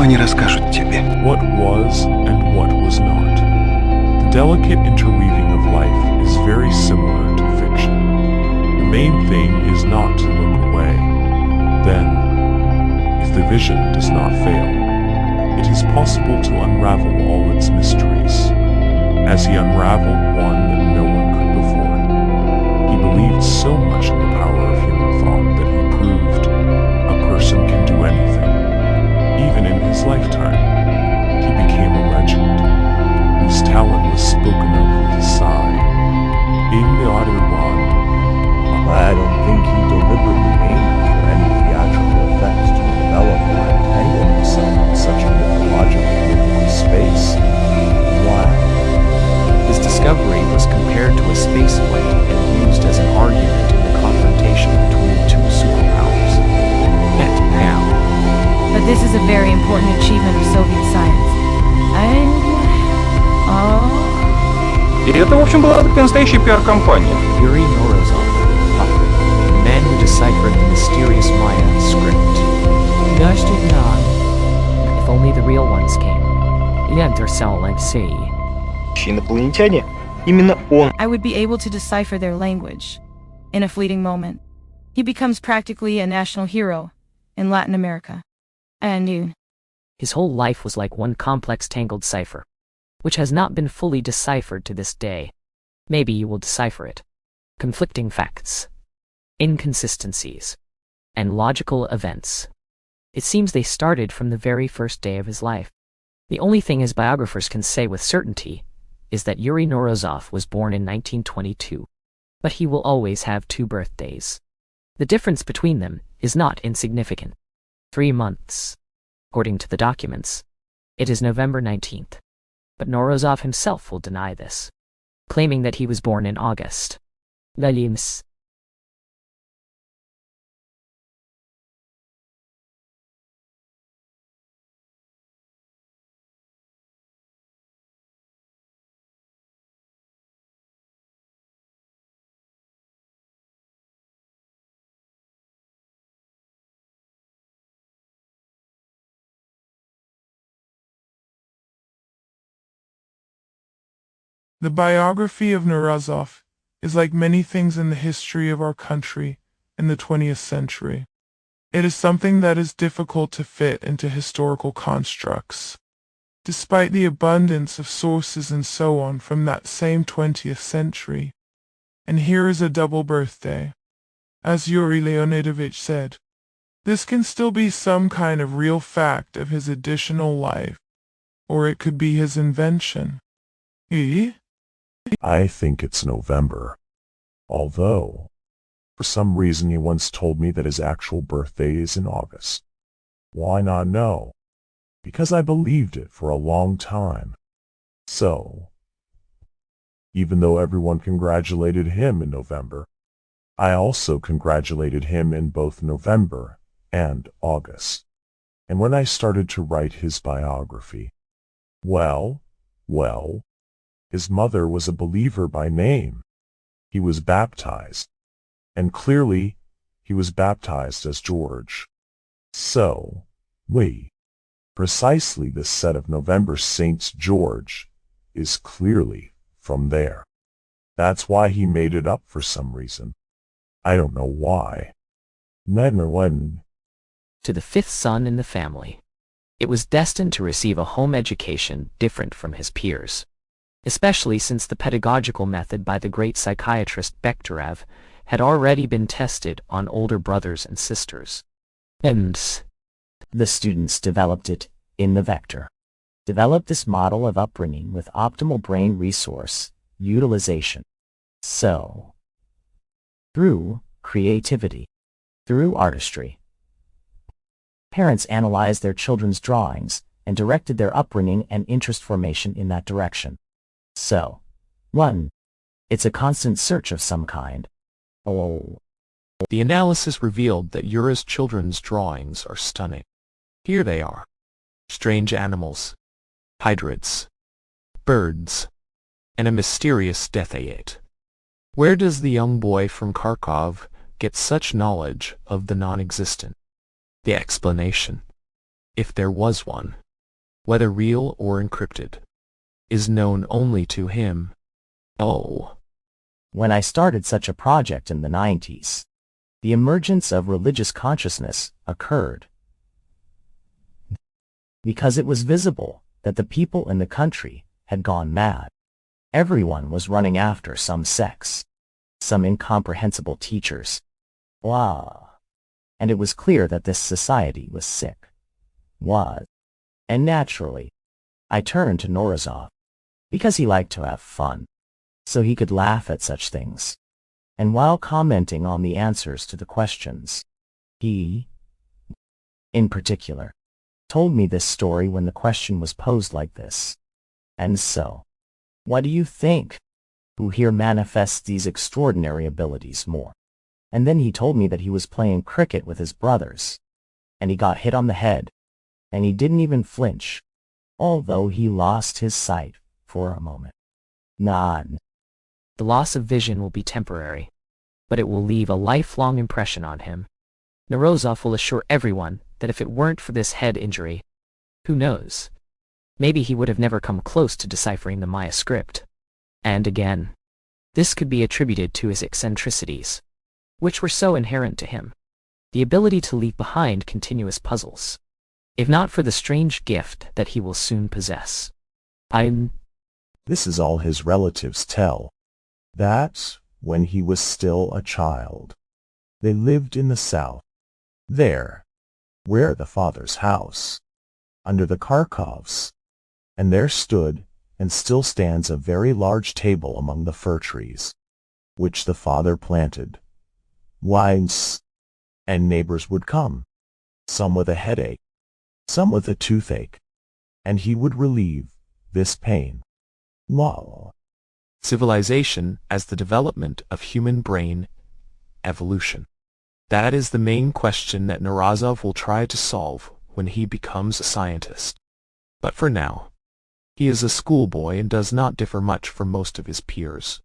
они расскажут тебе. What was and what was not. The delicate interweaving of life is very similar to fiction. The main thing is not to look away. Then, if the vision does not fail, it is possible to unravel all its mysteries, as he unraveled one that no one could before him. He believed so much in the power of human thought that he proved a person can do anything. Even in his lifetime, he became a legend, whose talent was spoken of with a sigh. In the other one, I don't think he deliberately aimed for any theatrical effect to develop or entangle himself in such a mythological space. Why? His discovery was compared to a space flight and used as an argument in the confrontation between two superpowers. Net now. But this is a very important achievement of Soviet science. И это, в общем, была такая настоящая пиар-компания. Yuri Knorozov, the man who deciphered the mysterious Maya script. If only the real ones came. Инопланетяне, именно он. I would be able to decipher their language. In a fleeting moment, he becomes practically a national hero in Latin America. And His whole life was like one complex tangled cipher, which has not been fully deciphered to this day. Maybe you will decipher it. Conflicting facts, inconsistencies, and logical events. It seems they started from the very first day of his life. The only thing his biographers can say with certainty is that Yuri Knorozov was born in 1922, but he will always have 2 birthdays. The difference between them is not insignificant. 3 months. According to the documents, it is November 19th. But Knorozov himself will deny this, claiming that he was born in August. Lalims. the biography of Knorozov is like many things in the history of our country in the 20th century. It is something that is difficult to fit into historical constructs. Despite the abundance of sources and so on from that same 20th century. And here is a double birthday. As Yuri Leonidovich said, this can still be some kind of real fact of his additional life, or it could be his invention. I think it's November. Although, for some reason he once told me that his actual birthday is in August. Why not know? Because I believed it for a long time. So, even though everyone congratulated him in November, I also congratulated him in both November and August. And when I started to write his biography, well, his mother was a believer by name. He was baptized. And clearly, he was baptized as George. So, precisely this set of November Saint George is clearly from there. That's why he made it up for some reason. I don't know why. To the 5th son in the family, it was destined to receive a home education different from his peers, especially since the pedagogical method by the great psychiatrist Bekhterev had already been tested on older brothers and sisters. And The students developed it in the vector. Developed this model of upbringing with optimal brain resource utilization. So, through creativity, through artistry, parents analyzed their children's drawings and directed their upbringing and interest formation in that direction. So, 1. It's a constant search of some kind. The analysis revealed that Yura's children's drawings are stunning. Here they are. Strange animals, hydrates, birds, and a mysterious deathayate. Where does the young boy from Kharkov get such knowledge of the non-existent? The explanation if there was one, whether real or encrypted, is known only to him. Oh. When I started such a project in the 90s, the emergence of religious consciousness occurred because it was visible that the people in the country had gone mad. Everyone was running after some sects, some incomprehensible teachers. Wow. And it was clear that this society was sick. And naturally, I turned to Knorozov, because he liked to have fun, so he could laugh at such things. And while commenting on the answers to the questions, he, in particular, told me this story when the question was posed like this. And so, what do you think? Who here manifests these extraordinary abilities more? And then he told me that he was playing cricket with his brothers, and he got hit on the head, and he didn't even flinch, although he lost his sight for a moment. Nod. The loss of vision will be temporary, but it will leave a lifelong impression on him. Knorozov will assure everyone that if it weren't for this head injury, who knows? Maybe he would have never come close to deciphering the Maya script. And again, this could be attributed to his eccentricities, which were so inherent to him. The ability to leave behind continuous puzzles, if not for the strange gift that he will soon possess. This is all his relatives tell. That, when he was still a child, they lived in the south, there, where the father's house, under the Kharkovs, and there stood and still stands a very large table among the fir trees, which the father planted. Wives and neighbors would come, some with a headache, some with a toothache, and he would relieve this pain. Wow. Civilization as the development of human brain evolution. That is the main question that Knorozov will try to solve when he becomes a scientist. But for now, he is a schoolboy and does not differ much from most of his peers,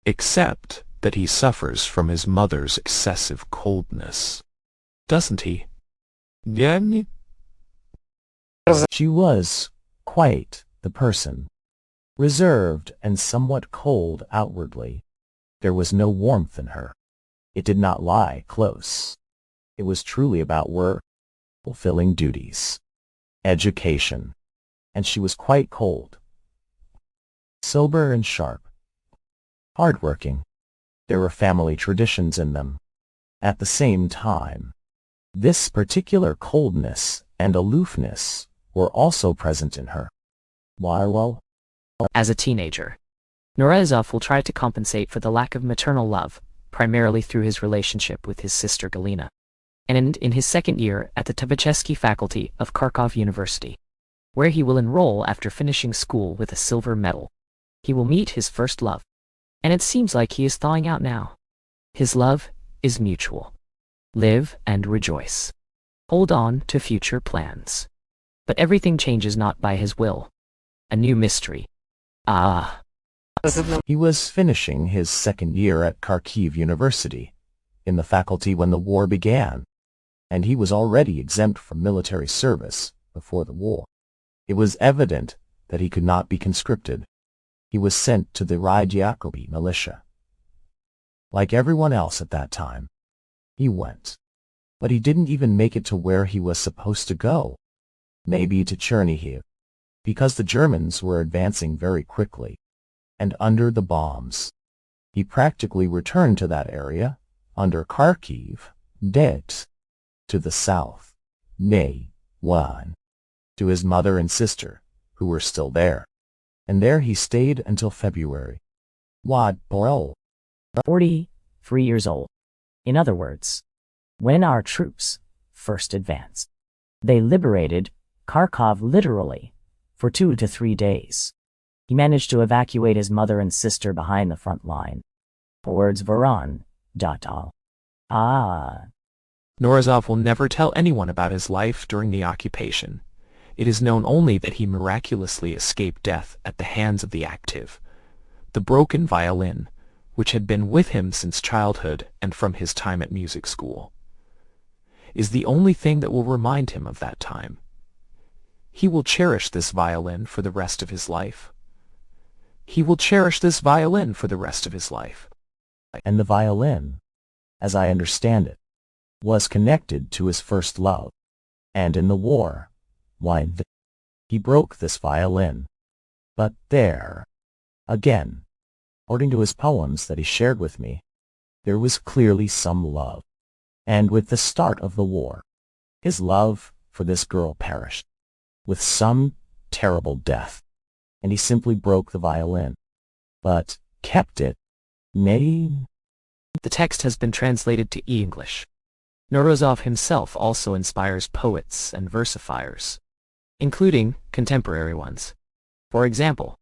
except that he suffers from his mother's excessive coldness. Doesn't he? Yeah. She was quite the person, reserved and somewhat cold outwardly. There was no warmth in her. It did not lie close. It was truly about work, fulfilling duties, education, and she was quite cold. Sober and sharp, hardworking. There were family traditions in them. At the same time, this particular coldness and aloofness were also present in her. While As a teenager, Knorozov will try to compensate for the lack of maternal love, primarily through his relationship with his sister Galina, and in his second year at the Tverchesky faculty of Kharkov University, where he will enroll after finishing school with a silver medal. He will meet his first love, and it seems like he is thawing out now. His love is mutual. Live and rejoice. Hold on to future plans. But everything changes not by his will. A new mystery. he was finishing his second year at Kharkiv University, in the faculty when the war began, and he was already exempt from military service before the war. It was evident that he could not be conscripted. He was sent to the Ryadyakobi militia. Like everyone else at that time, he went. But he didn't even make it to where he was supposed to go. Maybe to Chernihiv, because the Germans were advancing very quickly, and under the bombs. He practically returned to that area, under Kharkiv, dead, to the south, to his mother and sister, who were still there. And there he stayed until February. 43 years old. In other words, when our troops first advanced, they liberated Kharkov literally for 2 to 3 days. He managed to evacuate his mother and sister behind the front line, towards Voron. Knorozov will never tell anyone about his life during the occupation. It is known only that he miraculously escaped death at the hands of the active. The broken violin, which had been with him since childhood and from his time at music school, is the only thing that will remind him of that time. He will cherish this violin for the rest of his life. He will cherish this violin for the rest of his life. And the violin, as I understand it, was connected to his first love. And in the war, he broke this violin. But there, again, according to his poems that he shared with me, there was clearly some love. And with the start of the war, his love for this girl perished with some terrible death, and he simply broke the violin, but kept it. The text has been translated to English. Knorozov himself also inspires poets and versifiers, including contemporary ones. For example,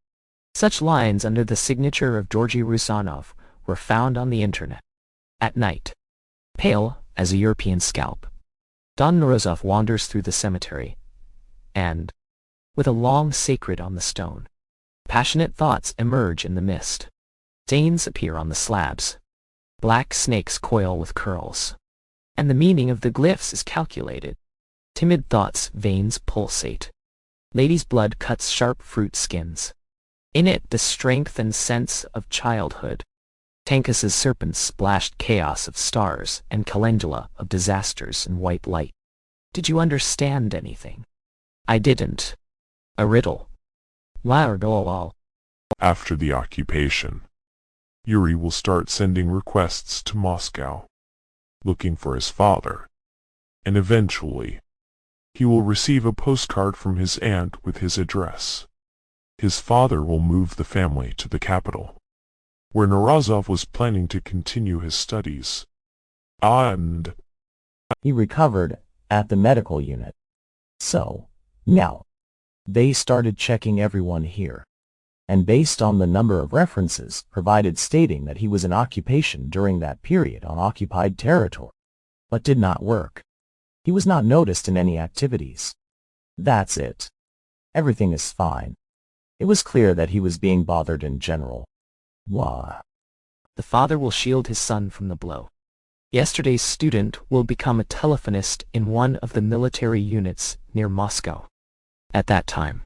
such lines under the signature of Georgy Rusanov were found on the internet. At night, pale as a European scalp, Don Knorozov wanders through the cemetery, and, with a long sacred on the stone, passionate thoughts emerge in the mist. Stains appear on the slabs. Black snakes coil with curls. And the meaning of the glyphs is calculated. Timid thoughts' veins pulsate. Lady's blood cuts sharp fruit skins. In it the strength and sense of childhood. Tankas's serpents splashed chaos of stars and calendula of disasters and white light. Did you understand anything? I didn't. A riddle. After the occupation, Yuri will start sending requests to Moscow, looking for his father, and eventually, he will receive a postcard from his aunt with his address. His father will move the family to the capital, where Knorozov was planning to continue his studies. And he recovered at the medical unit. So, now, they started checking everyone here. And based on the number of references provided stating that he was in occupation during that period on occupied territory, but did not work. He was not noticed in any activities. That's it. Everything is fine. It was clear that he was being bothered in general. Why? The father will shield his son from the blow. Yesterday's student will become a telephonist in one of the military units near Moscow. At that time,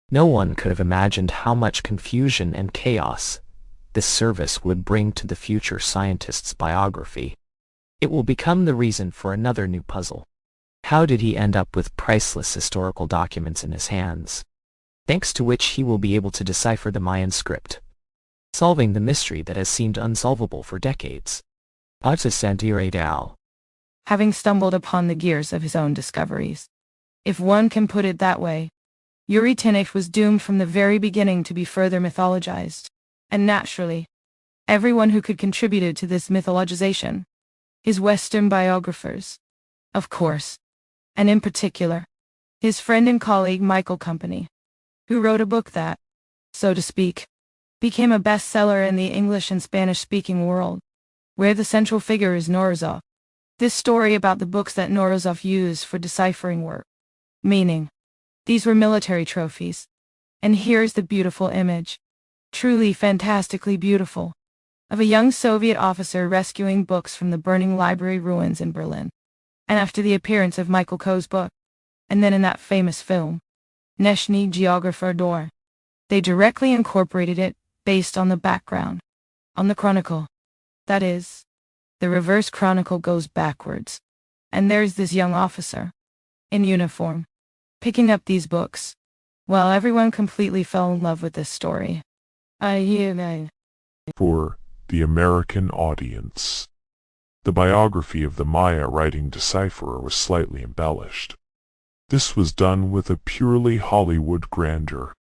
no one could have imagined how much confusion and chaos this service would bring to the future scientist's biography. It will become the reason for another new puzzle. How did he end up with priceless historical documents in his hands, thanks to which he will be able to decipher the Mayan script, solving the mystery that has seemed unsolvable for decades? Having stumbled upon the gears of his own discoveries, if one can put it that way, Yuri Knorozov was doomed from the very beginning to be further mythologized. And naturally, everyone who could contribute to this mythologization, his Western biographers, of course, and in particular, his friend and colleague Michael Company, who wrote a book that, so to speak, became a bestseller in the English and Spanish-speaking world, where the central figure is Knorozov. This story about the books that Knorozov used for deciphering work, meaning, these were military trophies. And here's the beautiful image, truly fantastically beautiful, of a young Soviet officer rescuing books from the burning library ruins in Berlin. And after the appearance of Michael Coe's book, and then in that famous film, Neshny Geographer Door, they directly incorporated it based on the background, on the chronicle. That is, the reverse chronicle goes backwards. And there's this young officer, in uniform, picking up these books, while everyone completely fell in love with this story. For the American audience, the biography of the Maya writing decipherer was slightly embellished. This was done with a purely Hollywood grandeur.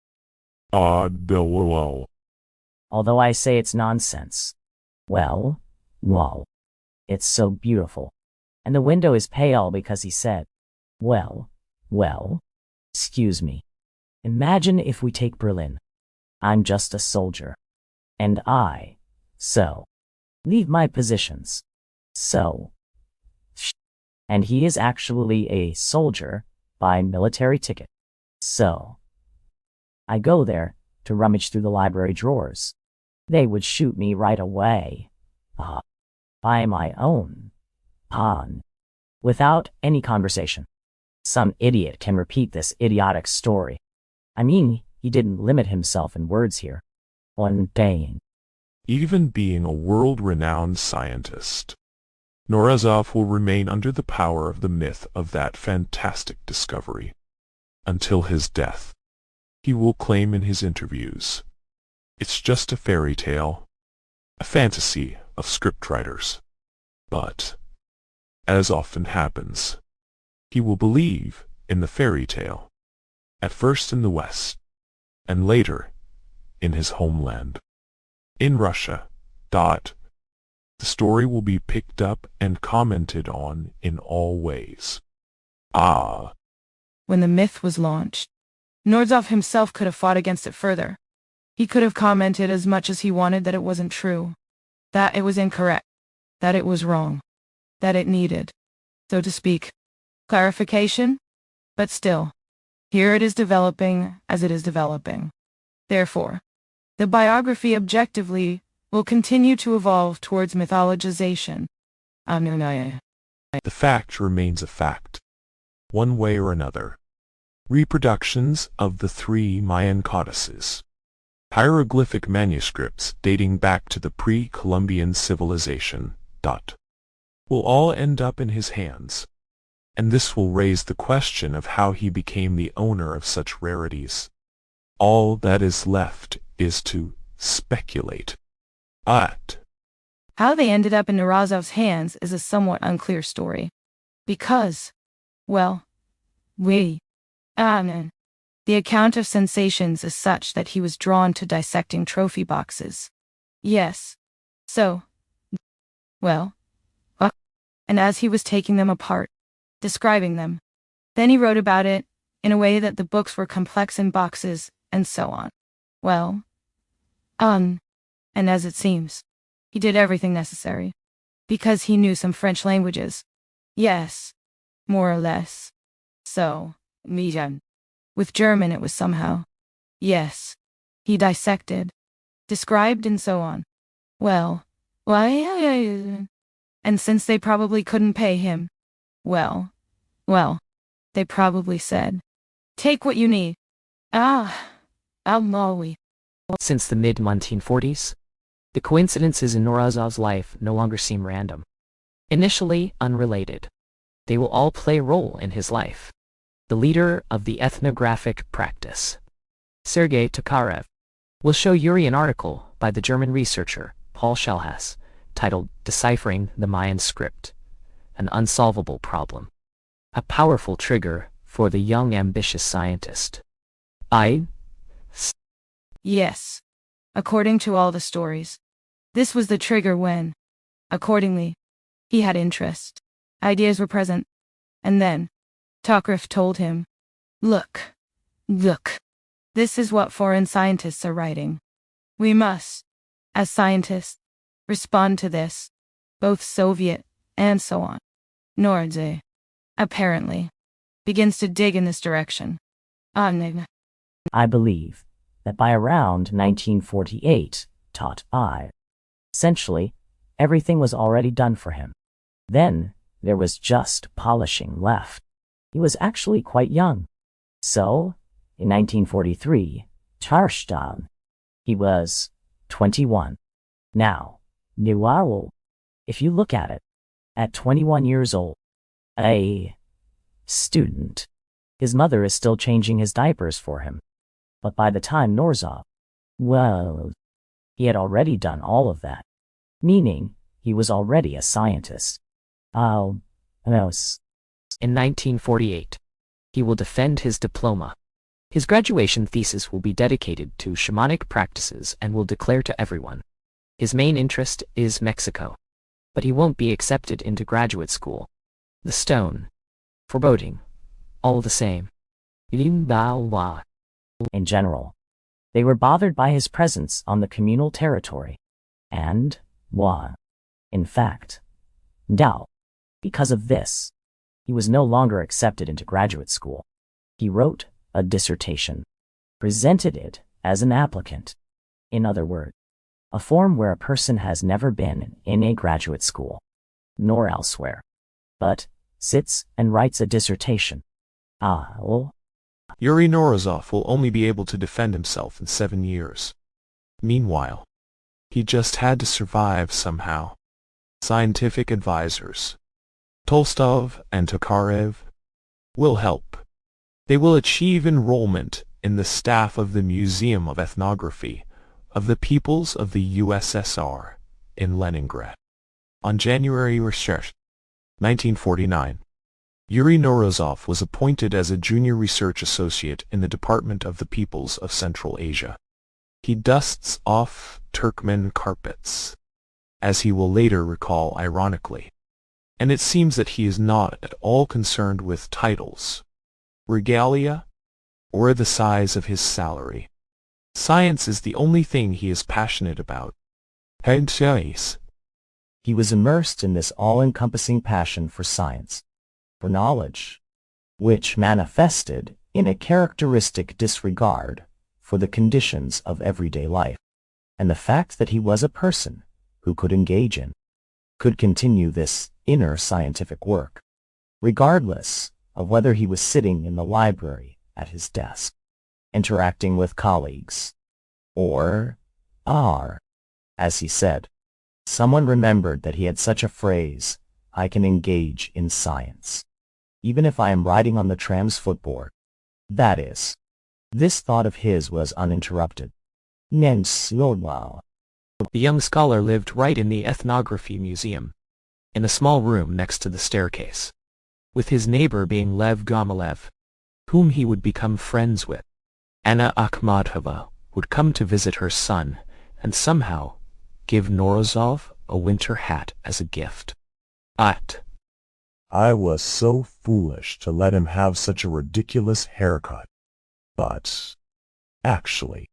Although I say it's nonsense. Well, it's so beautiful. And the window is pale because he said, well, excuse me. Imagine if we take Berlin. I'm just a soldier. And leave my positions. And he is actually a soldier by military ticket. So, I go there to rummage through the library drawers. They would shoot me right away. By my own pawn. Without any conversation. Some idiot can repeat this idiotic story. I mean, he didn't limit himself in words here. One day. Even being a world-renowned scientist, Knorozov will remain under the power of the myth of that fantastic discovery. Until his death, he will claim in his interviews, it's just a fairy tale, a fantasy of scriptwriters. But, as often happens, he will believe in the fairy tale, at first in the West, and later in his homeland. In Russia, the story will be picked up and commented on in all ways. When the myth was launched, Knorozov himself could have fought against it further. He could have commented as much as he wanted that it wasn't true, that it was incorrect, that it was wrong, that it needed, so to speak, clarification. But still, here it is developing as it is developing. Therefore, the biography objectively will continue to evolve towards mythologization. The fact remains a fact, one way or another. Reproductions of the 3 Mayan codices, hieroglyphic manuscripts dating back to the pre-Columbian civilization, will all end up in his hands, and this will raise the question of how he became the owner of such rarities. All that is left is to speculate. How they ended up in Knorozov's hands is a somewhat unclear story. Because, well, the account of sensations is such that he was drawn to dissecting trophy boxes. Yes. So, well, and as he was taking them apart, describing them, then he wrote about it in a way that the books were complex in boxes, and so on. Well, and as it seems, he did everything necessary, because he knew some French languages. Yes, more or less. So, with German it was somehow. Yes, he dissected, described and so on. Well, and since they probably couldn't pay him, well, they probably said, take what you need. Since the mid-1940s, the coincidences in Knorozov's life no longer seem random. Initially unrelated, they will all play a role in his life. The leader of the ethnographic practice, Sergei Tokarev, will show Yuri an article by the German researcher Paul Schellhas titled Deciphering the Mayan Script, an Unsolvable Problem. A powerful trigger for the young ambitious scientist. Yes. According to all the stories, this was the trigger when, accordingly, he had interest. Ideas were present. And then, Tokarev told him, Look, this is what foreign scientists are writing. We must, as scientists, respond to this, both Soviet and so on. Knorozov, apparently, begins to dig in this direction. I believe that by around 1948, essentially, everything was already done for him. Then, there was just polishing left. He was actually quite young. So, in 1943, he was 21. Now, if you look at it, at 21 years old, a student, his mother is still changing his diapers for him. But by the time Knorozov, he had already done all of that, meaning he was already a scientist. In 1948, he will defend his diploma. His graduation thesis will be dedicated to shamanic practices and will declare to everyone. His main interest is Mexico, but he won't be accepted into graduate school. The stone. Foreboding. All the same. In general, they were bothered by his presence on the communal territory. And, in fact, because of this, he was no longer accepted into graduate school. He wrote a dissertation, presented it as an applicant. In other words, a form where a person has never been in a graduate school, nor elsewhere, but sits and writes a dissertation. Well, Yuri Knorozov will only be able to defend himself in 7 years. Meanwhile, he just had to survive somehow. Scientific advisors, Tolstov and Tokarev, will help. They will achieve enrollment in the staff of the Museum of Ethnography of the Peoples of the USSR in Leningrad. On January 1, 1949, Yuri Knorozov was appointed as a junior research associate in the Department of the Peoples of Central Asia. He dusts off Turkmen carpets, as he will later recall ironically. And it seems that he is not at all concerned with titles, regalia, or the size of his salary. Science is the only thing he is passionate about. he was immersed in this all-encompassing passion for science, for knowledge, which manifested in a characteristic disregard for the conditions of everyday life, and the fact that he was a person who could engage in, could continue this inner scientific work, regardless of whether he was sitting in the library at his desk, interacting with colleagues, or, as he said, someone remembered that he had such a phrase, I can engage in science, even if I am riding on the tram's footboard. That is, this thought of his was uninterrupted. The young scholar lived right in the Ethnography Museum, in a small room next to the staircase, with his neighbor being Lev Gomelev, whom he would become friends with. Anna Akhmatova would come to visit her son, and somehow give Knorozov a winter hat as a gift. I was so foolish to let him have such a ridiculous haircut. But, actually,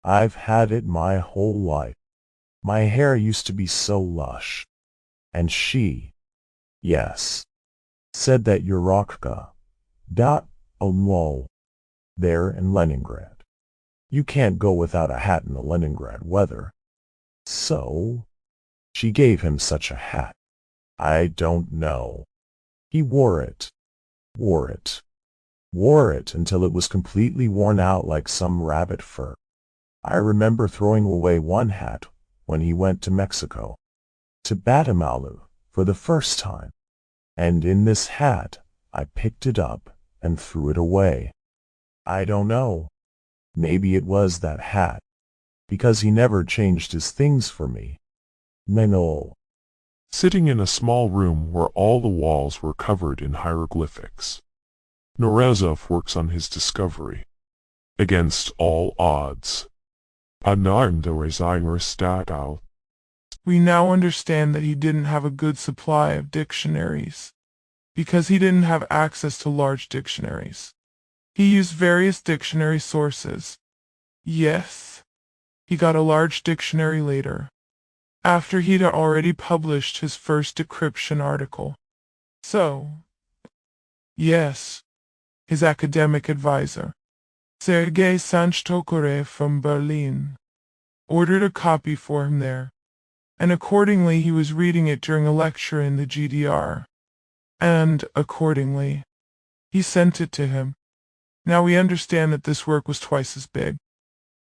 I've had it my whole life. My hair used to be so lush. And she, yes, said that Yurovka, there in Leningrad. You can't go without a hat in the Leningrad weather. So, she gave him such a hat. I don't know. He wore it until it was completely worn out like some rabbit fur. I remember throwing away one hat when he went to Mexico, to Batamalu, for the first time. And in this hat, I picked it up and threw it away. I don't know. Maybe it was that hat, because he never changed his things for me. No. Sitting in a small room where all the walls were covered in hieroglyphics, Knorozov works on his discovery. Against all odds. We now understand that he didn't have a good supply of dictionaries, because he didn't have access to large dictionaries. He used various dictionary sources. Yes, he got a large dictionary later, after he'd already published his first decryption article. So, yes, his academic advisor, Sergei Sanchtokorev from Berlin, ordered a copy for him there, and accordingly he was reading it during a lecture in the GDR, and, accordingly, he sent it to him. Now we understand that this work was twice as big,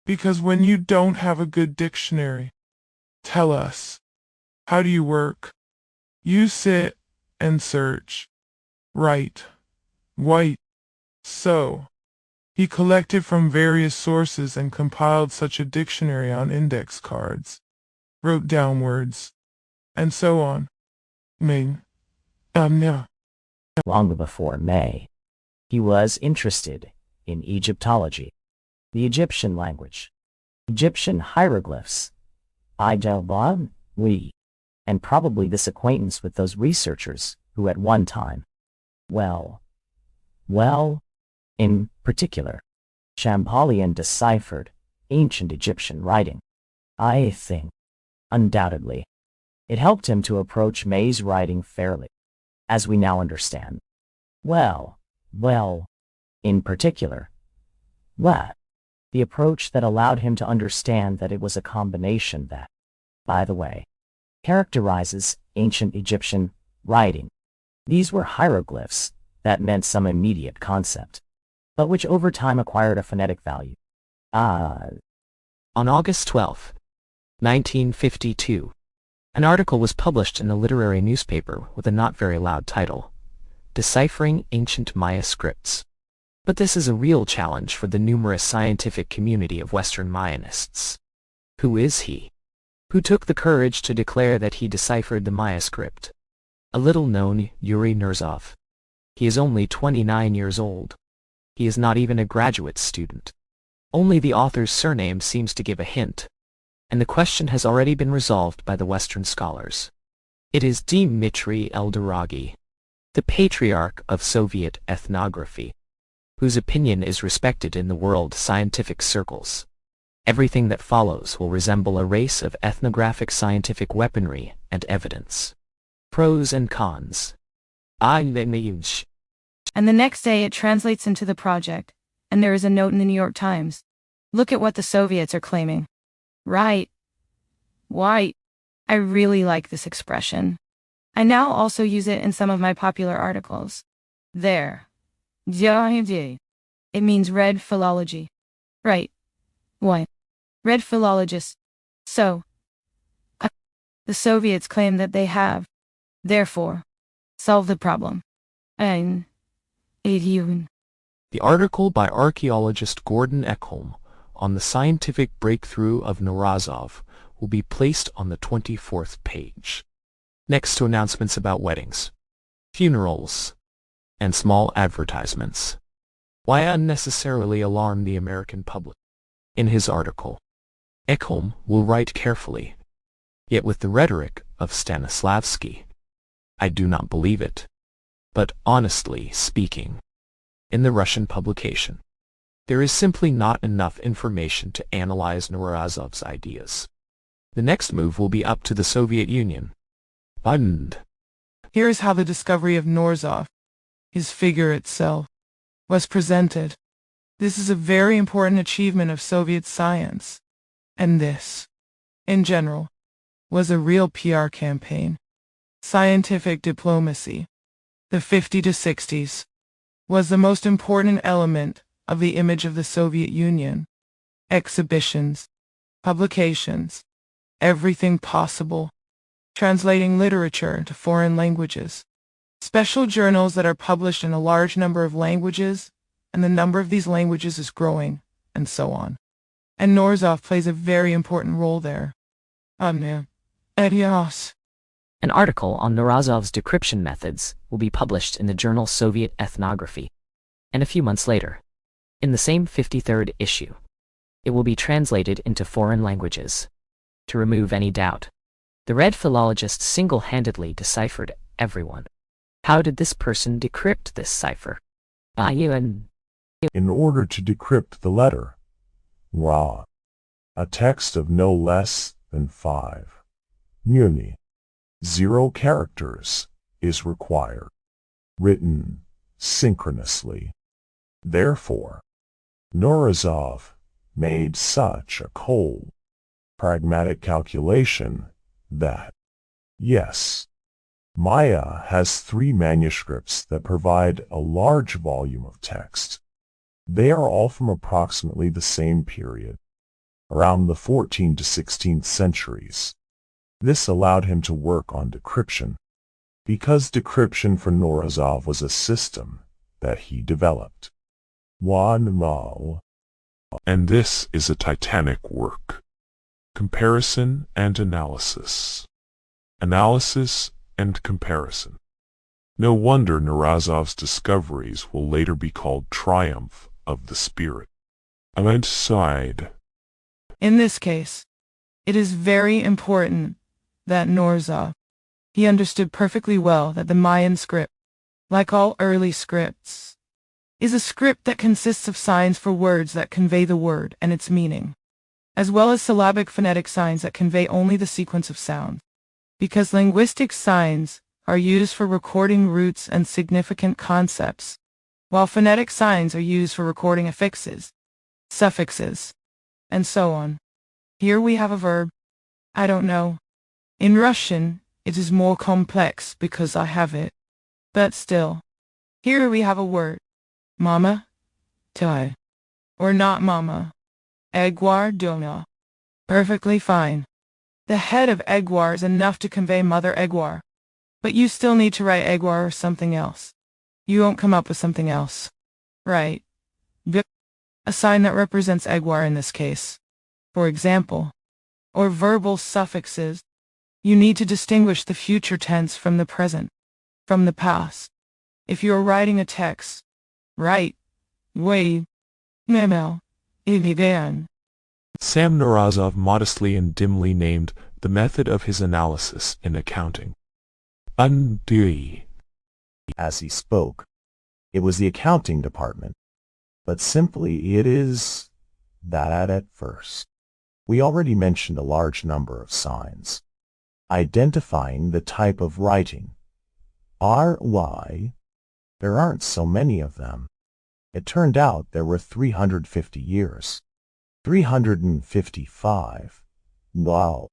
because when you don't have a good dictionary, tell us, how do you work? You sit and search, write. So, he collected from various sources and compiled such a dictionary on index cards, wrote down words, and so on. Long before May, he was interested in Egyptology, the Egyptian language, Egyptian hieroglyphs, and probably this acquaintance with those researchers who at one time, in particular, Champollion deciphered ancient Egyptian writing. I think, undoubtedly, it helped him to approach May's writing fairly, as we now understand. In particular, the approach that allowed him to understand that it was a combination that, by the way, characterizes ancient Egyptian writing. These were hieroglyphs that meant some immediate concept, but which over time acquired a phonetic value. On August 12, 1952, an article was published in a literary newspaper with a not very loud title, Deciphering Ancient Maya Scripts. But this is a real challenge for the numerous scientific community of Western Mayanists. Who is he? Who took the courage to declare that he deciphered the Maya script? A little-known Yuri Knorozov. He is only 29 years old. He is not even a graduate student. Only the author's surname seems to give a hint, and the question has already been resolved by the Western scholars. It is Dmitry Eldoragi, the patriarch of Soviet ethnography, whose opinion is respected in the world scientific circles. Everything that follows will resemble a race of ethnographic scientific weaponry and evidence. Pros and cons. And the next day it translates into the project, and there is a note in the New York Times. Look at what the Soviets are claiming. Right. Why? I really like this expression. I now also use it in some of my popular articles. There. It means red philology. Right. What? Red philologists. So. The Soviets claim that they have, therefore, solved the problem. The article by archaeologist Gordon Ekholm on the scientific breakthrough of Knorozov will be placed on the 24th page, next to announcements about weddings, funerals, and small advertisements. Why unnecessarily alarm the American public? In his article, Ekholm will write carefully, yet with the rhetoric of Stanislavski. I do not believe it. But honestly speaking, in the Russian publication, there is simply not enough information to analyze Knorozov's ideas. The next move will be up to the Soviet Union. Here is how the discovery of Knorozov, his figure itself, was presented. This is a very important achievement of Soviet science. And this, in general, was a real PR campaign. Scientific diplomacy. The 50s to 60s was the most important element of the image of the Soviet Union. Exhibitions, publications, everything possible. Translating literature into foreign languages. Special journals that are published in a large number of languages, and the number of these languages is growing, and so on. And Knorozov plays a very important role there. Adios. An article on Knorozov's decryption methods will be published in the journal Soviet Ethnography, and a few months later, in the same 53rd issue, it will be translated into foreign languages. To remove any doubt, the red philologist single-handedly deciphered everyone. How did this person decrypt this cipher? In order to decrypt the letter Ra, a text of no less than 5 0 characters is required, written synchronously. Therefore, Knorozov made such a cold, pragmatic calculation that, yes, Maya has 3 manuscripts that provide a large volume of text. They are all from approximately the same period, around the 14th to 16th centuries. This allowed him to work on decryption, because decryption for Knorozov was a system that he developed. And this is a titanic work. Comparison and analysis. Analysis and comparison. No wonder Knorozov's discoveries will later be called Triumph of the Spirit. Side. In this case, it is very important that Knorozov, he understood perfectly well that the Mayan script, like all early scripts, is a script that consists of signs for words that convey the word and its meaning, as well as syllabic phonetic signs that convey only the sequence of sounds. Because linguistic signs are used for recording roots and significant concepts, while phonetic signs are used for recording affixes, suffixes, and so on. Here we have a verb. I don't know. In Russian, it is more complex because I have it. But still, Here we have a word. Mama, tai. Or not mama. Egwar dona. Perfectly fine. The head of Egwar is enough to convey Mother Egwar. But you still need to write Egwar or something else. You won't come up with something else. Right. A sign that represents Egwar in this case. For example. Or verbal suffixes. You need to distinguish the future tense from the present, from the past. If you are writing a text, write, wait, memo, ibigan. Sam Knorozov modestly and dimly named the method of his analysis in accounting. Undui. As he spoke, it was the accounting department, but simply it is that at first. We already mentioned a large number of signs, identifying the type of writing. RY, there aren't so many of them. It turned out there were 350 years. 355. Wow.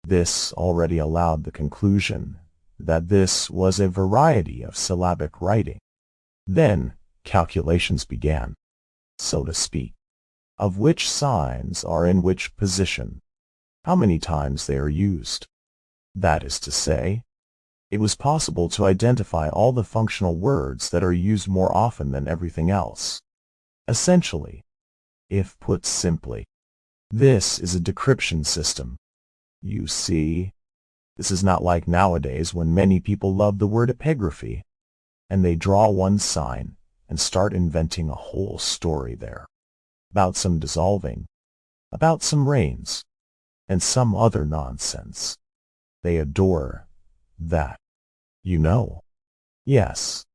This already allowed the conclusion that this was a variety of syllabic writing. Then calculations began, so to speak, of which signs are in which position, how many times they are used. That is to say, it was possible to identify all the functional words that are used more often than everything else. Essentially, if put simply, this is a decryption system. You see, this is not like nowadays when many people love the word epigraphy, and they draw one sign and start inventing a whole story there, about some dissolving, about some rains, and some other nonsense. They adore that. You know. Yes,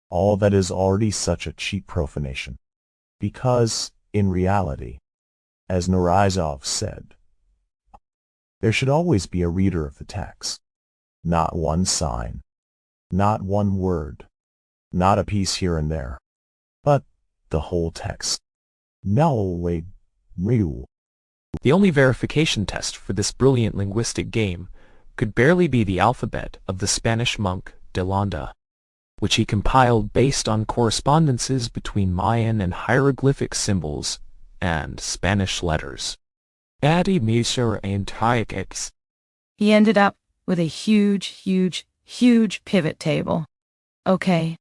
all that is already such a cheap profanation. Because, in reality, as Knorozov said, there should always be a reader of the text. Not one sign, not one word, not a piece here and there, but the whole text. No way, real. The only verification test for this brilliant linguistic game could barely be the alphabet of the Spanish monk de Landa, which he compiled based on correspondences between Mayan and hieroglyphic symbols and Spanish letters. He ended up with a huge pivot table. Okay,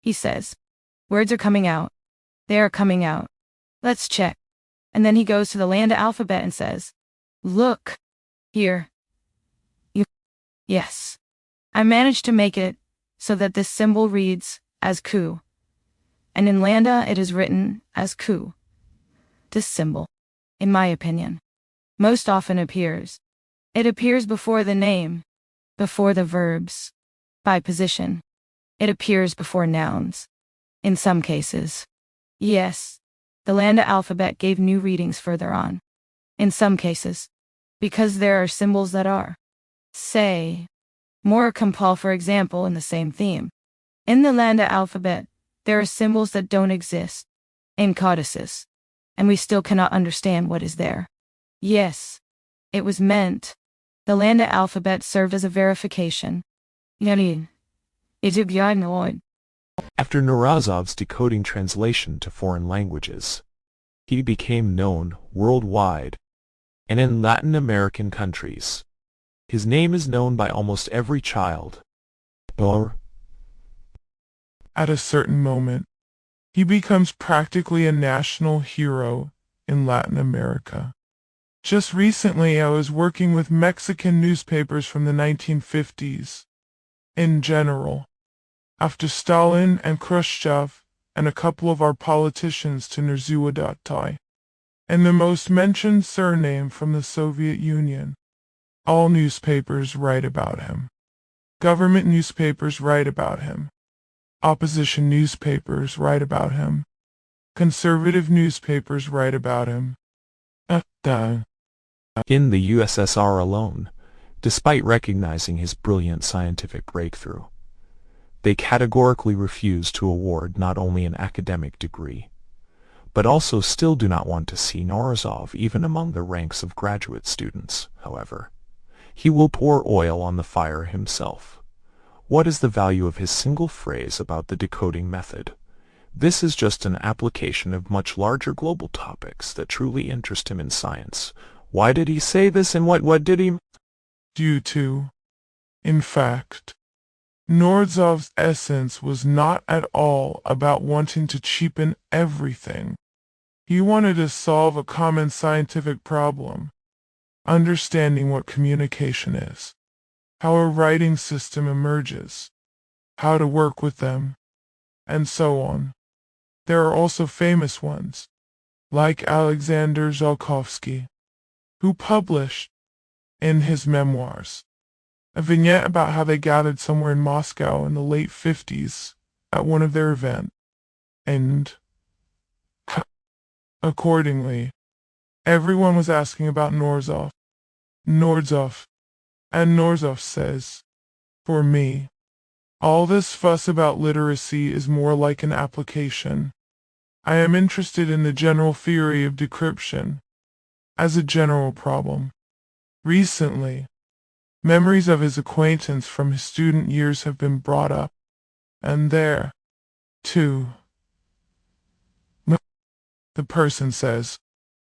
he says. Words are coming out. They are coming out. Let's check. And then he goes to the Landa alphabet and says, look, here. Yes. I managed to make it so that this symbol reads as ku. And in Landa it is written as ku. This symbol, in my opinion, most often appears. It appears before the name, before the verbs, by position. It appears before nouns. In some cases. Yes, the Landa alphabet gave new readings further on. In some cases. Because there are symbols that are, say, more compal, for example, in the same theme. In the Landa alphabet, there are symbols that don't exist, in codices, and we still cannot understand what is there. Yes, it was meant. The Landa alphabet served as a verification. After Knorozov's decoding translation to foreign languages, he became known worldwide, and in Latin American countries. His name is known by almost every child. At a certain moment, he becomes practically a national hero in Latin America. Just recently I was working with Mexican newspapers from the 1950s. In general, after Stalin and Khrushchev and a couple of our politicians to Nerzuadatai, and the most mentioned surname from the Soviet Union, all newspapers write about him. Government newspapers write about him. Opposition newspapers write about him. Conservative newspapers write about him. In the USSR alone, despite recognizing his brilliant scientific breakthrough, they categorically refuse to award not only an academic degree, but also still do not want to see Knorozov even among the ranks of graduate students. However, he will pour oil on the fire himself, What is the value of his single phrase about the decoding method? This is just an application of much larger global topics that truly interest him in science. Why did he say this, and what did he? Due to, in fact, Knorozov's essence was not at all about wanting to cheapen everything. He wanted to solve a common scientific problem, understanding what communication is, how a writing system emerges, how to work with them, and so on. There are also famous ones, like Alexander Tsiolkovsky, who published, in his memoirs, a vignette about how they gathered somewhere in Moscow in the late 50s at one of their events, and accordingly, everyone was asking about Knorozov. And Knorozov says, "For me, all this fuss about literacy is more like an application. I am interested in the general theory of decryption as a general problem." Recently, memories of his acquaintance from his student years have been brought up, and there, too, the person says,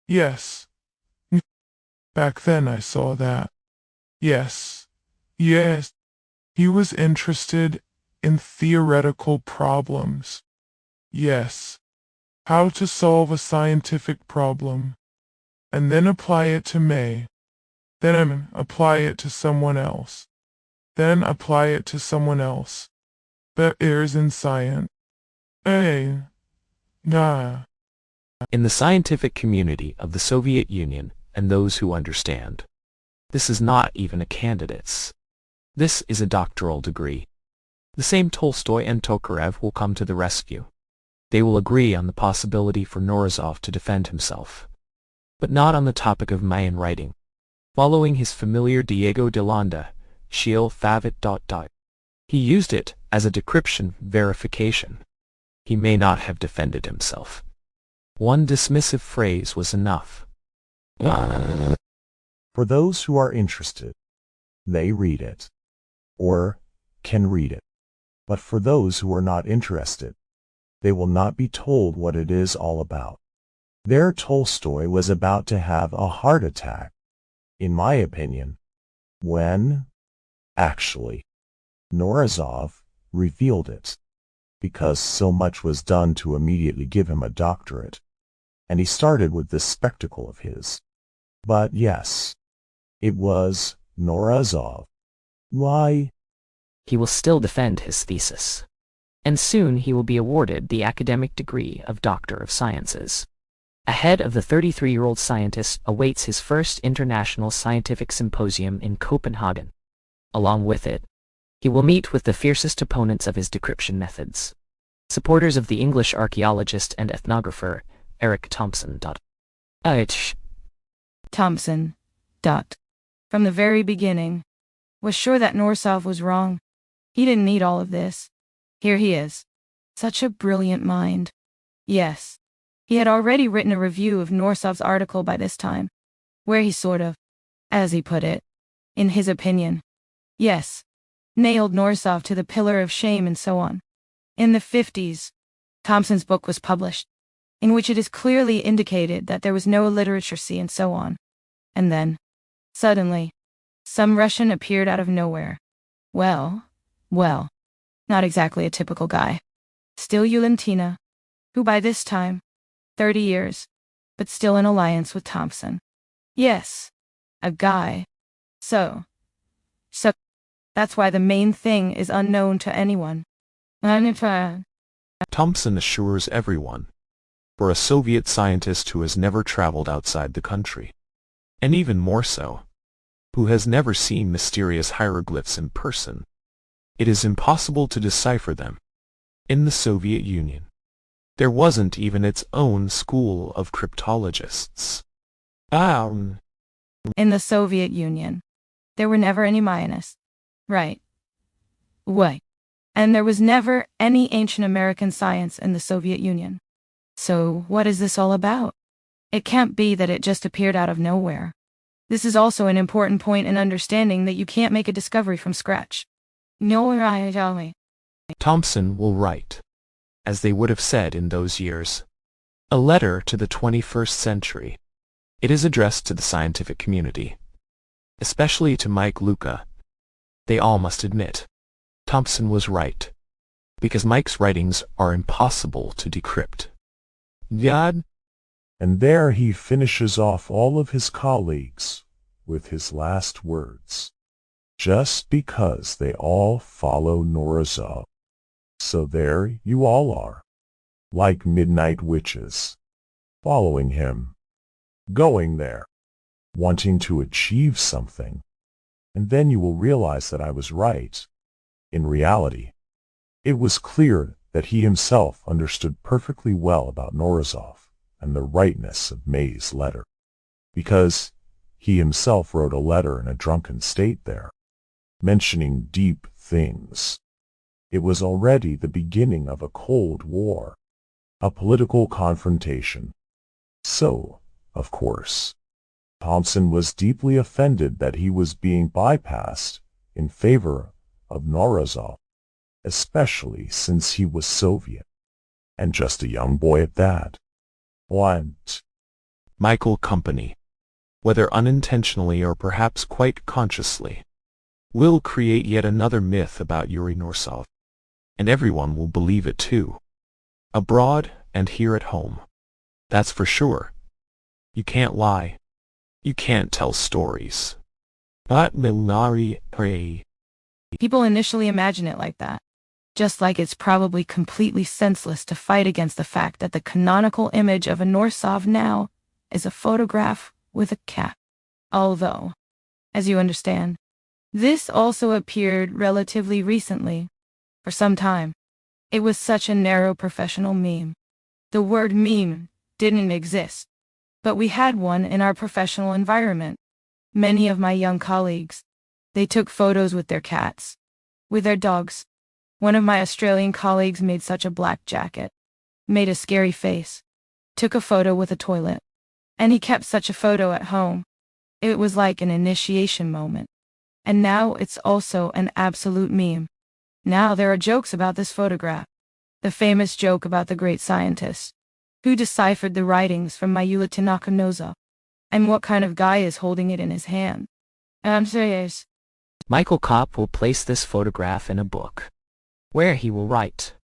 "Yes, back then I saw that. Yes, he was interested in theoretical problems. Yes, how to solve a scientific problem, and then apply it to me. Then apply it to someone else. Then apply it to someone else. But there's in science. Nah." In the scientific community of the Soviet Union and those who understand, this is not even a candidate's. This is a doctoral degree. The same Tolstoy and Tokarev will come to the rescue. They will agree on the possibility for Knorozov to defend himself, but not on the topic of Mayan writing. Following his familiar Diego de Landa, Shiel Favit. He used it as a decryption verification. He may not have defended himself. One dismissive phrase was enough. For those who are interested, they read it, or can read it. But for those who are not interested, they will not be told what it is all about. There Tolstoy was about to have a heart attack, in my opinion, when, actually, Knorozov revealed it, because so much was done to immediately give him a doctorate, and he started with this spectacle of his. But yes, it was Knorozov. Why? He will still defend his thesis, and soon he will be awarded the academic degree of Doctor of Sciences. Ahead of the 33-year-old scientist awaits his first international scientific symposium in Copenhagen. Along with it, he will meet with the fiercest opponents of his decryption methods, supporters of the English archaeologist and ethnographer Eric Thompson. Thompson, from the very beginning, was sure that Knorozov was wrong. He didn't need all of this. Here he is. Such a brilliant mind. Yes. He had already written a review of Knorozov's article by this time, where he sort of, as he put it, in his opinion, yes, nailed Knorozov to the pillar of shame and so on. In the 50s, Thompson's book was published, in which it is clearly indicated that there was no illiteracy and so on. And then, suddenly, some Russian appeared out of nowhere. Well, not exactly a typical guy. Still Yulentina, who by this time, 30 years, but still in alliance with Thompson. Yes, a guy. So, that's why the main thing is unknown to anyone. Thompson assures everyone, for a Soviet scientist who has never traveled outside the country, and even more so, who has never seen mysterious hieroglyphs in person, it is impossible to decipher them. In the Soviet Union, there wasn't even its own school of cryptologists. In the Soviet Union, there were never any Mayanists. Right. Wait. And there was never any ancient American science in the Soviet Union. So what is this all about? It can't be that it just appeared out of nowhere. This is also an important point in understanding that you can't make a discovery from scratch. No, I tell me. Thompson will write, as they would have said in those years, a letter to the 21st century. It is addressed to the scientific community, especially to Mike Luca. They all must admit, Thompson was right, because Mike's writings are impossible to decrypt. Yad. And there he finishes off all of his colleagues with his last words. Just because they all follow Knorozov. So there you all are, like midnight witches, following him, going there, wanting to achieve something. And then you will realize that I was right. In reality, it was clear that he himself understood perfectly well about Knorozov and the rightness of May's letter, because he himself wrote a letter in a drunken state there, mentioning deep things. It was already the beginning of a Cold War, a political confrontation. So, of course, Thompson was deeply offended that he was being bypassed in favor of Knorozov, especially since he was Soviet, and just a young boy at that. What? Michael Company, whether unintentionally or perhaps quite consciously, will create yet another myth about Yuri Knorozov, and everyone will believe it too, abroad and here at home. That's for sure. You can't lie. You can't tell stories. Not Milari Pray. People initially imagine it like that. Just like it's probably completely senseless to fight against the fact that the canonical image of a Knorozov now is a photograph with a cat. Although, as you understand, this also appeared relatively recently. For some time, it was such a narrow professional meme. The word meme didn't exist, but we had one in our professional environment. Many of my young colleagues, they took photos with their cats, with their dogs. One of my Australian colleagues made such a black jacket, made a scary face, took a photo with a toilet, and he kept such a photo at home. It was like an initiation moment. And now it's also an absolute meme. Now there are jokes about this photograph. The famous joke about the great scientist, who deciphered the writings from my Yuri Knorozov, and what kind of guy is holding it in his hand. I'm serious. Michael Kopp will place this photograph in a book, where he will write,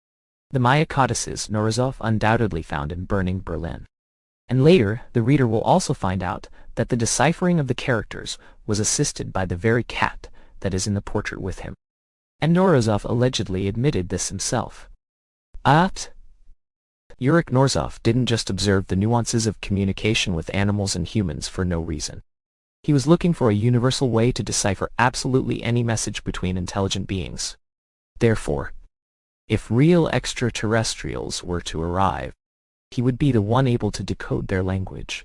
"The Maya codices Knorozov undoubtedly found in burning Berlin." And later, the reader will also find out that the deciphering of the characters was assisted by the very cat that is in the portrait with him. And Knorozov allegedly admitted this himself. Yuri Knorozov didn't just observe the nuances of communication with animals and humans for no reason. He was looking for a universal way to decipher absolutely any message between intelligent beings. Therefore, if real extraterrestrials were to arrive, he would be the one able to decode their language.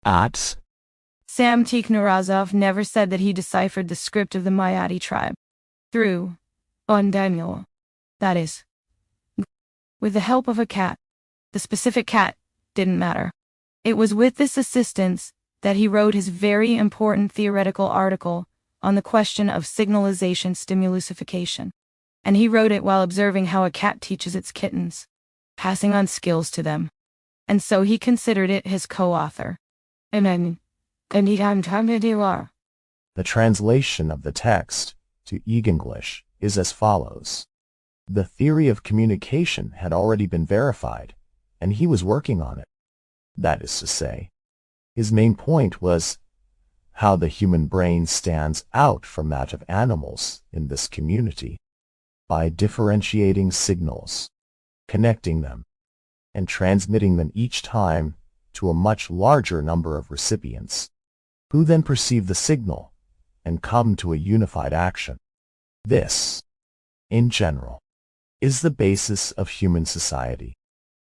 Sam T. Knorozov never said that he deciphered the script of the Mayati tribe. Through, on Daniel. That is, with the help of a cat. The specific cat didn't matter. It was with this assistance that he wrote his very important theoretical article on the question of signalization stimulusification. And he wrote it while observing how a cat teaches its kittens, passing on skills to them. And so he considered it his co-author. The translation of the text to English is as follows. The theory of communication had already been verified, and he was working on it. That is to say, his main point was how the human brain stands out from that of animals in this community by differentiating signals, connecting them, and transmitting them each time to a much larger number of recipients, who then perceive the signal and come to a unified action. This, in general, is the basis of human society,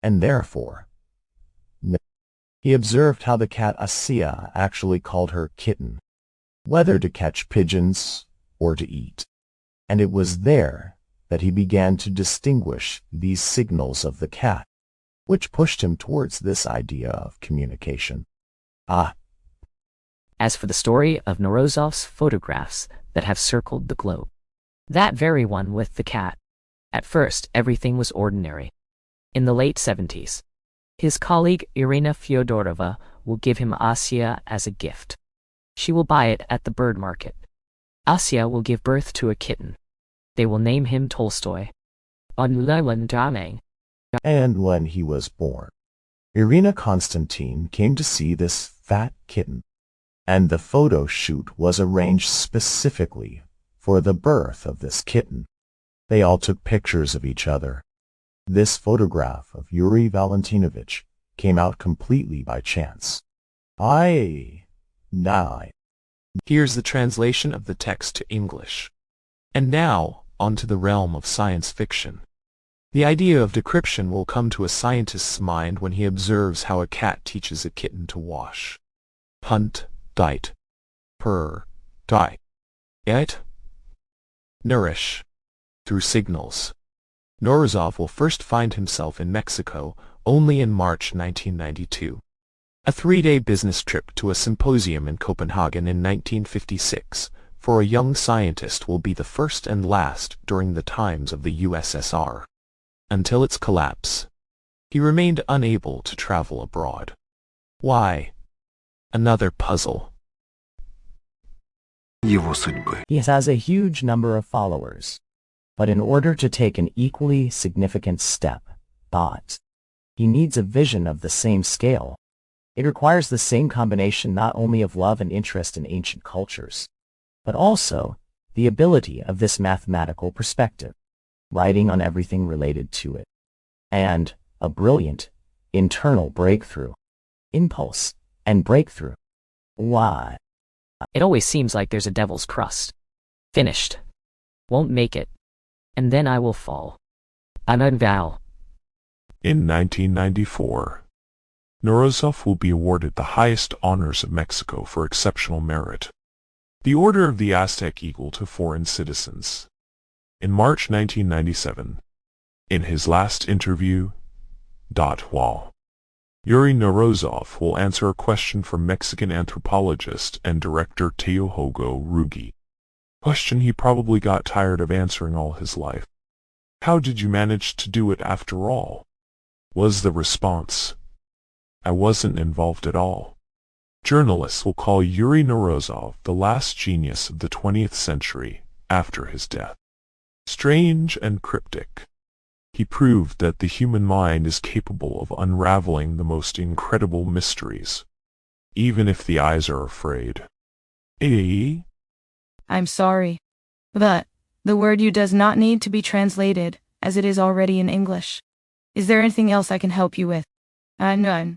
and therefore, he observed how the cat Asiya actually called her kitten, whether to catch pigeons or to eat. And it was there that he began to distinguish these signals of the cat, which pushed him towards this idea of communication. As for the story of Knorozov's photographs that have circled the globe, That very one with the cat. At first, everything was ordinary. In the late 70s, his colleague Irina Fyodorova will give him Asya as a gift. She will buy it at the bird market. Asya will give birth to a kitten. They will name him Tolstoy. And when he was born, Irina Konstantin came to see this fat kitten, and the photo shoot was arranged specifically for the birth of this kitten. They all took pictures of each other. This photograph of Yuri Valentinovich came out completely by chance. Here's the translation of the text to English. And now, onto the realm of science fiction. The idea of decryption will come to a scientist's mind when he observes how a cat teaches a kitten to wash. Hunt, dite, purr, die, eat, nourish. Through signals. Knorozov will first find himself in Mexico only in March 1992. A 3-day business trip to a symposium in Copenhagen in 1956 for a young scientist will be the first and last during the times of the USSR. Until its collapse, he remained unable to travel abroad. Why? Another puzzle. He has a huge number of followers, but in order to take an equally significant step, he needs a vision of the same scale. It requires the same combination not only of love and interest in ancient cultures, but also the ability of this mathematical perspective, writing on everything related to it, and a brilliant internal breakthrough, impulse, and breakthrough. Why? It always seems like there's a devil's crust. Finished. Won't make it. And then I will fall. I'm unvow. In 1994, Knorozov will be awarded the highest honors of Mexico for exceptional merit, the Order of the Aztec Eagle to foreign citizens. In March 1997, in his last interview, Yuri Knorozov will answer a question from Mexican anthropologist and director Teohogo Rugi. Question he probably got tired of answering all his life. How did you manage to do it after all? Was the response, I wasn't involved at all. Journalists will call Yuri Knorozov the last genius of the 20th century after his death. Strange and cryptic. He proved that the human mind is capable of unraveling the most incredible mysteries, even if the eyes are afraid. I'm sorry, but the word you does not need to be translated, as it is already in English. Is there anything else I can help you with? None.